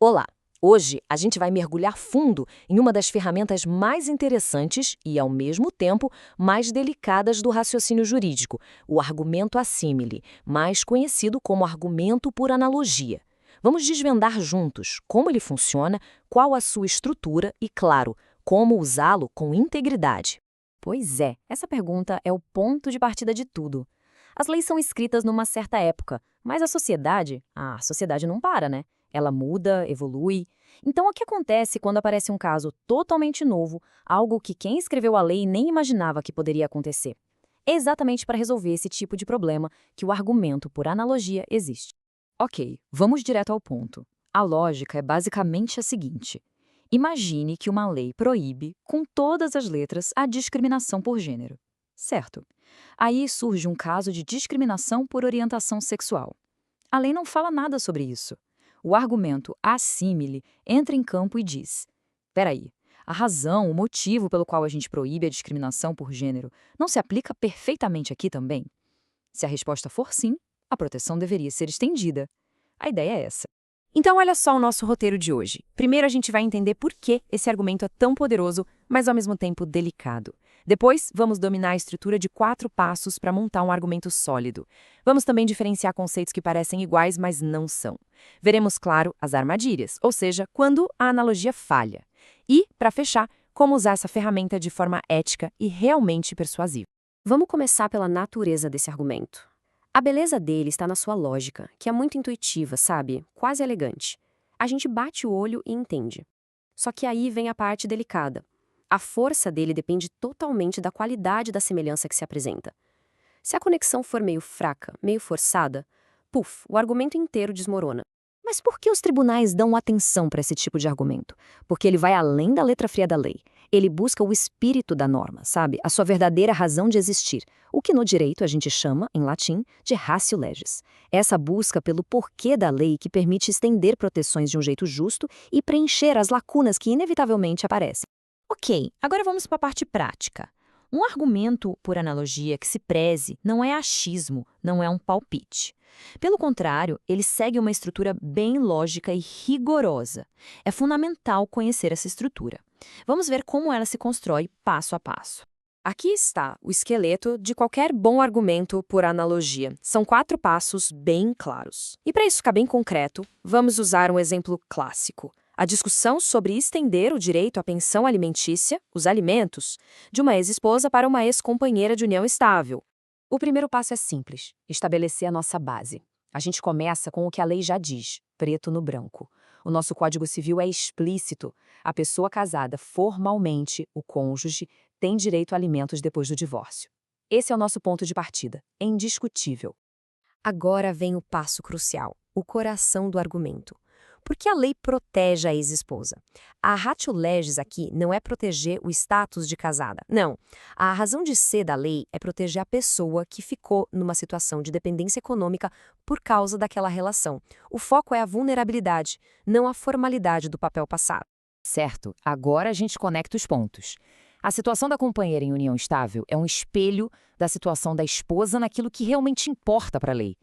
Olá! Hoje a gente vai mergulhar fundo em uma das ferramentas mais interessantes e, ao mesmo tempo, mais delicadas do raciocínio jurídico, o argumento assímile, mais conhecido como argumento por analogia. Vamos desvendar juntos como ele funciona, qual a sua estrutura e, claro, como usá-lo com integridade. Pois é, essa pergunta é o ponto de partida de tudo. As leis são escritas numa certa época, mas a sociedade não para, né? Ela muda, evolui. Então, o que acontece quando aparece um caso totalmente novo, algo que quem escreveu a lei nem imaginava que poderia acontecer? É exatamente para resolver esse tipo de problema que o argumento por analogia existe. Ok, vamos direto ao ponto. A lógica é basicamente a seguinte: imagine que uma lei proíbe, com todas as letras, a discriminação por gênero. Certo? Aí surge um caso de discriminação por orientação sexual. A lei não fala nada sobre isso. O argumento assímile entra em campo e diz: peraí, a razão, o motivo pelo qual a gente proíbe a discriminação por gênero não se aplica perfeitamente aqui também? Se a resposta for sim, a proteção deveria ser estendida. A ideia é essa. Então, olha só o nosso roteiro de hoje. Primeiro, a gente vai entender por que esse argumento é tão poderoso, mas ao mesmo tempo delicado. Depois, vamos dominar a estrutura de 4 passos para montar um argumento sólido. Vamos também diferenciar conceitos que parecem iguais, mas não são. Veremos, claro, as armadilhas, ou seja, quando a analogia falha. E, para fechar, como usar essa ferramenta de forma ética e realmente persuasiva. Vamos começar pela natureza desse argumento. A beleza dele está na sua lógica, que é muito intuitiva, sabe? Quase elegante. A gente bate o olho e entende. Só que aí vem a parte delicada. A força dele depende totalmente da qualidade da semelhança que se apresenta. Se a conexão for meio fraca, meio forçada, puf, o argumento inteiro desmorona. Mas por que os tribunais dão atenção para esse tipo de argumento? Porque ele vai além da letra fria da lei. Ele busca o espírito da norma, sabe? A sua verdadeira razão de existir. O que no direito a gente chama, em latim, de ratio legis. Essa busca pelo porquê da lei que permite estender proteções de um jeito justo e preencher as lacunas que inevitavelmente aparecem. Ok, agora vamos para a parte prática. Um argumento por analogia que se preze não é achismo, não é um palpite. Pelo contrário, ele segue uma estrutura bem lógica e rigorosa. É fundamental conhecer essa estrutura. Vamos ver como ela se constrói passo a passo. Aqui está o esqueleto de qualquer bom argumento por analogia. São 4 passos bem claros. E para isso ficar bem concreto, vamos usar um exemplo clássico. A discussão sobre estender o direito à pensão alimentícia, os alimentos, de uma ex-esposa para uma ex-companheira de união estável. O primeiro passo é simples: estabelecer a nossa base. A gente começa com o que a lei já diz, preto no branco. O nosso Código Civil é explícito. A pessoa casada formalmente, o cônjuge, tem direito a alimentos depois do divórcio. Esse é o nosso ponto de partida, é indiscutível. Agora vem o passo crucial, o coração do argumento. Por que a lei protege a ex-esposa? A ratio legis aqui não é proteger o status de casada. Não. A razão de ser da lei é proteger a pessoa que ficou numa situação de dependência econômica por causa daquela relação. O foco é a vulnerabilidade, não a formalidade do papel passado. Certo, agora a gente conecta os pontos. A situação da companheira em união estável é um espelho da situação da esposa naquilo que realmente importa para a lei.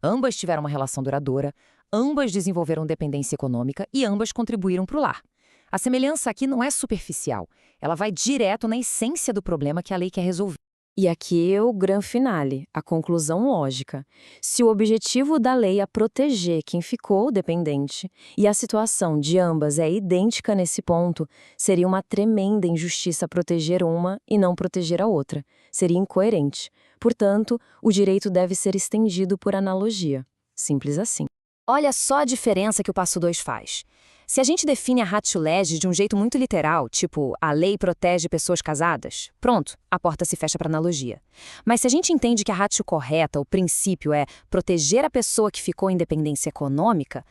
Ambas tiveram uma relação duradoura, ambas desenvolveram dependência econômica e ambas contribuíram para o lar. A semelhança aqui não é superficial, ela vai direto na essência do problema que a lei quer resolver. E aqui é o grande finale, a conclusão lógica. Se o objetivo da lei é proteger quem ficou dependente e a situação de ambas é idêntica nesse ponto, seria uma tremenda injustiça proteger uma e não proteger a outra. Seria incoerente. Portanto, o direito deve ser estendido por analogia. Simples assim. Olha só a diferença que o passo 2 faz. Se a gente define a ratio legis de um jeito muito literal, tipo, a lei protege pessoas casadas, pronto, a porta se fecha para analogia. Mas se a gente entende que a ratio correta, o princípio é proteger a pessoa que ficou em dependência econômica,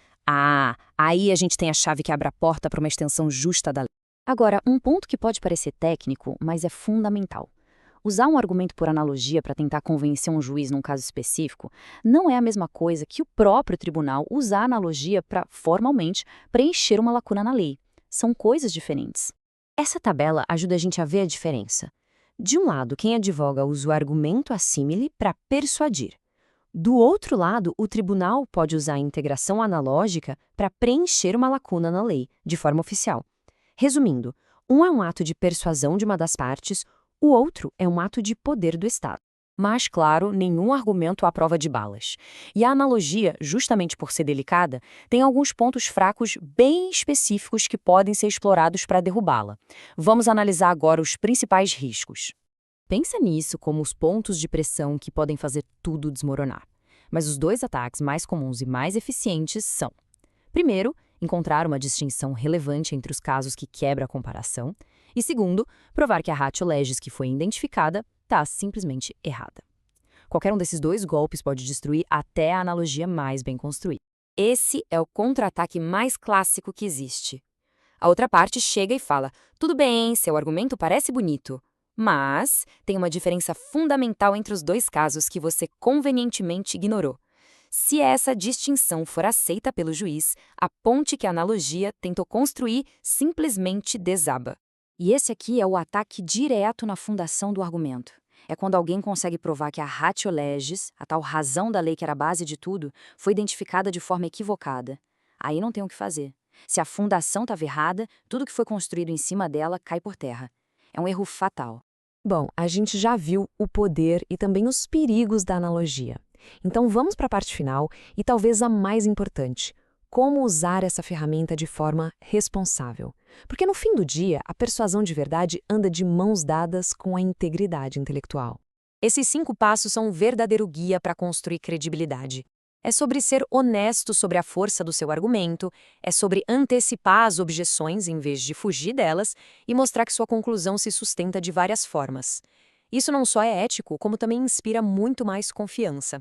aí a gente tem a chave que abre a porta para uma extensão justa da lei. Agora, um ponto que pode parecer técnico, mas é fundamental. Usar um argumento por analogia para tentar convencer um juiz num caso específico não é a mesma coisa que o próprio tribunal usar a analogia para, formalmente, preencher uma lacuna na lei. São coisas diferentes. Essa tabela ajuda a gente a ver a diferença. De um lado, quem advoga usa o argumento assímile para persuadir. Do outro lado, o tribunal pode usar a integração analógica para preencher uma lacuna na lei, de forma oficial. Resumindo, um é um ato de persuasão de uma das partes, o outro é um ato de poder do Estado. Mas, claro, nenhum argumento à prova de balas. E a analogia, justamente por ser delicada, tem alguns pontos fracos bem específicos que podem ser explorados para derrubá-la. Vamos analisar agora os principais riscos. Pensa nisso como os pontos de pressão que podem fazer tudo desmoronar. Mas os dois ataques mais comuns e mais eficientes são: primeiro, encontrar uma distinção relevante entre os casos que quebra a comparação, e segundo, provar que a ratio legis que foi identificada está simplesmente errada. Qualquer um desses dois golpes pode destruir até a analogia mais bem construída. Esse é o contra-ataque mais clássico que existe. A outra parte chega e fala: tudo bem, seu argumento parece bonito, mas tem uma diferença fundamental entre os dois casos que você convenientemente ignorou. Se essa distinção for aceita pelo juiz, a ponte que a analogia tentou construir simplesmente desaba. E esse aqui é o ataque direto na fundação do argumento. É quando alguém consegue provar que a ratio legis, a tal razão da lei que era a base de tudo, foi identificada de forma equivocada. Aí não tem o que fazer. Se a fundação estava errada, tudo que foi construído em cima dela cai por terra. É um erro fatal. Bom, a gente já viu o poder e também os perigos da analogia. Então vamos para a parte final e talvez a mais importante: como usar essa ferramenta de forma responsável. Porque no fim do dia, a persuasão de verdade anda de mãos dadas com a integridade intelectual. Esses 5 passos são um verdadeiro guia para construir credibilidade. É sobre ser honesto sobre a força do seu argumento, é sobre antecipar as objeções em vez de fugir delas e mostrar que sua conclusão se sustenta de várias formas. Isso não só é ético, como também inspira muito mais confiança.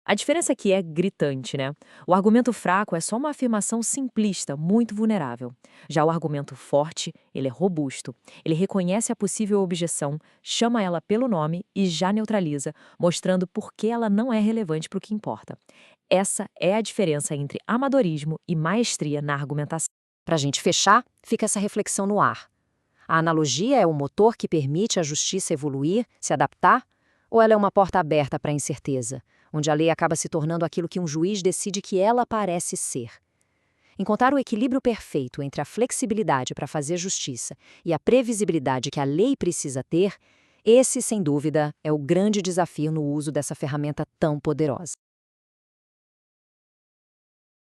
A diferença aqui é gritante, né? O argumento fraco é só uma afirmação simplista, muito vulnerável. Já o argumento forte, ele é robusto. Ele reconhece a possível objeção, chama ela pelo nome e já neutraliza, mostrando por que ela não é relevante para o que importa. Essa é a diferença entre amadorismo e maestria na argumentação. Para a gente fechar, fica essa reflexão no ar. A analogia é o motor que permite a justiça evoluir, se adaptar? Ou ela é uma porta aberta para a incerteza, onde a lei acaba se tornando aquilo que um juiz decide que ela parece ser? Encontrar o equilíbrio perfeito entre a flexibilidade para fazer justiça e a previsibilidade que a lei precisa ter, esse, sem dúvida, é o grande desafio no uso dessa ferramenta tão poderosa.